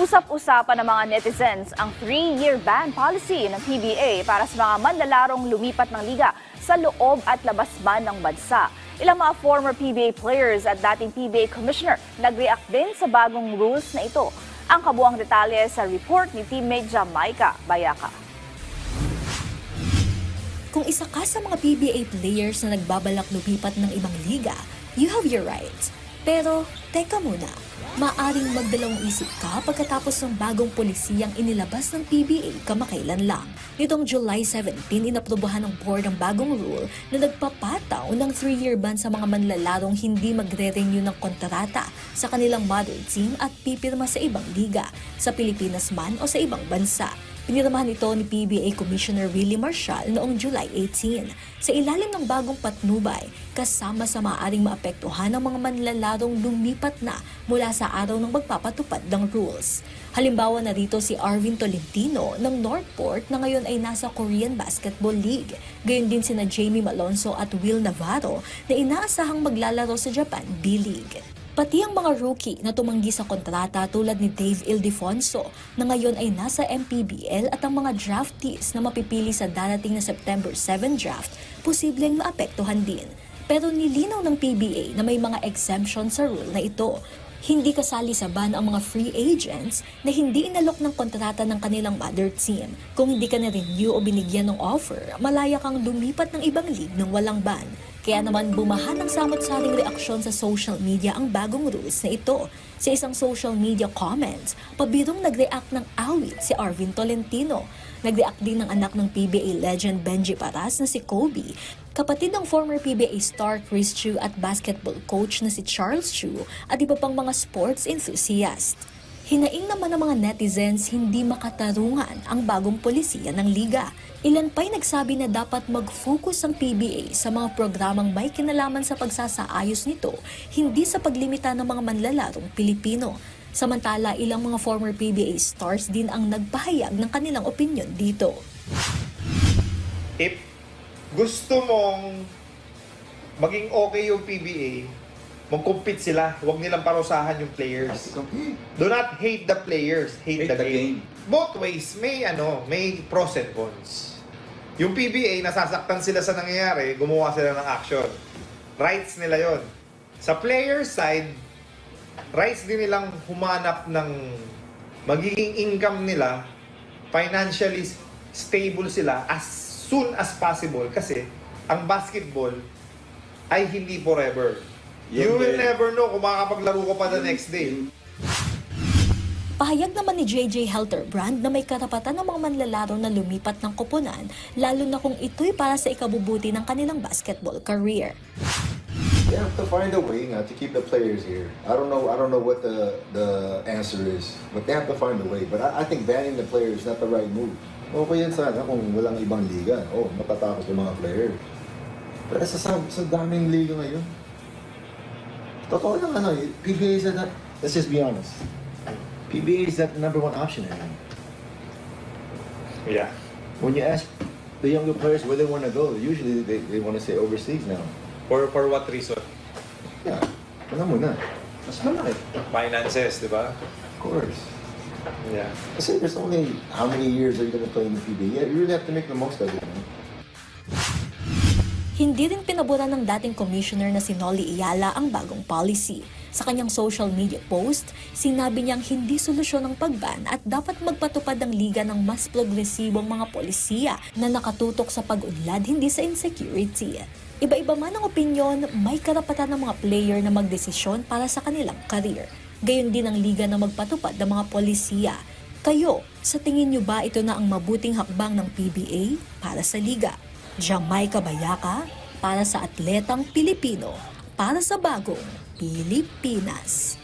Usap-usapan ng mga netizens ang 3-year ban policy ng PBA para sa mga manlalarong lumipat ng liga sa loob at labas man ng bansa. Ilang mga former PBA players at dating PBA commissioner nag-react din sa bagong rules na ito. Ang kabuang detalye sa report ni teammate Jamaica Bayaka. Kung isa ka sa mga PBA players na nagbabalak lumipat ng ibang liga, you have your rights. Pero, teka muna, maaring magdalawang isip ka pagkatapos ng bagong polisiyang inilabas ng PBA kamakailan lang. Nitong July 17, inaprubahan ng board ang bagong rule na nagpapataw ng 3-year ban sa mga manlalarong hindi magre-renew ng kontrata sa kanilang mother team at pipirma sa ibang liga, sa Pilipinas man o sa ibang bansa. Pinirmahan ito ni PBA Commissioner Willie Marcial noong July 18 sa ilalim ng bagong patnubay kasama sa maaaring maapektuhan ng mga manlalarong lumipat na mula sa araw ng magpapatupad ng rules. Halimbawa na rito si Arvin Tolentino ng Northport na ngayon ay nasa Korean Basketball League. Gayon din sina Jamie Malonzo at Will Navarro na inaasahang maglalaro sa Japan B-League. Pati ang mga rookie na tumanggi sa kontrata tulad ni Dave Ildefonso na ngayon ay nasa MPBL at ang mga draftees na mapipili sa darating na September 7 draft, posibleng maapektuhan din. Pero nilinaw ng PBA na may mga exemption sa rule na ito. Hindi kasali sa ban ang mga free agents na hindi inalok ng kontrata ng kanilang mother team. Kung hindi ka na-renew o binigyan ng offer, malaya kang lumipat ng ibang league ng walang ban. Kaya naman bumahan ng samot-saring reaksyon sa social media ang bagong rules na ito. Sa isang social media comments, pabirong nag-react ng awit si Arvin Tolentino. Nag-react din ng anak ng PBA legend Benji Paras na si Kobe, kapatid ng former PBA star Chris Chu at basketball coach na si Charles Chu at iba pang mga sports enthusiast. Hinaing naman ng mga netizens hindi makatarungan ang bagong polisiya ng liga. Ilan pa'y nagsabi na dapat mag-focus ang PBA sa mga programang may kinalaman sa pagsasaayos nito, hindi sa paglimita ng mga manlalarong Pilipino. Samantala, ilang mga former PBA stars din ang nagpahayag ng kanilang opinyon dito. If gusto mong maging okay yung PBA, mag-compete sila. Huwag nilang parusahan yung players. Do not hate the players, hate the game. Both ways, may pros and cons. Yung PBA, nasasaktan sila sa nangyayari, gumawa sila ng action. Rights nila yon. Sa player side, rights din nilang humanap ng magiging income nila, financially stable sila as soon as possible kasi ang basketball ay hindi forever. You will never know kung makakapaglaro ko pa the next day. Pahayag naman ni JJ Helterbrand na may karapatan ng mga manlalaro na lumipat ng koponan, lalo na kung ito'y para sa ikabubuti ng kanilang basketball career. They have to find a way to keep the players here. I don't know what the answer is, but they have to find a way. But I think banning the players is not the right move. Okay yan sana kung walang ibang liga. Matatakot yung mga players. Pero sa daming liga ngayon, totoo lang PBA is that, let's just be honest. PBA is that number one option right now. Yeah. When you ask the younger players where they want to go, usually they want to say overseas now. For what reason? Yeah. Alam mo na. Mas malaki. Finances, di ba? Of course. Yeah. Kasi there's only how many years are you going to play in the PBA? Yeah, you really have to make the most of it. Hindi rin pinabura ng dating commissioner na si Nolly Iyala ang bagong policy. Sa kanyang social media post, sinabi niyang hindi solusyon ang pagban at dapat magpatupad ang liga ng mas progresibong mga polisiya na nakatutok sa pag-unlad, hindi sa insecurity. Iba-iba man ang opinyon, may karapatan ng mga player na magdesisyon para sa kanilang career. Gayon din ang liga na magpatupad ng mga polisiya. Kayo, sa tingin niyo ba ito na ang mabuting hakbang ng PBA para sa liga? Jamaica Bayaka, para sa atletang Pilipino, para sa bagong Pilipinas.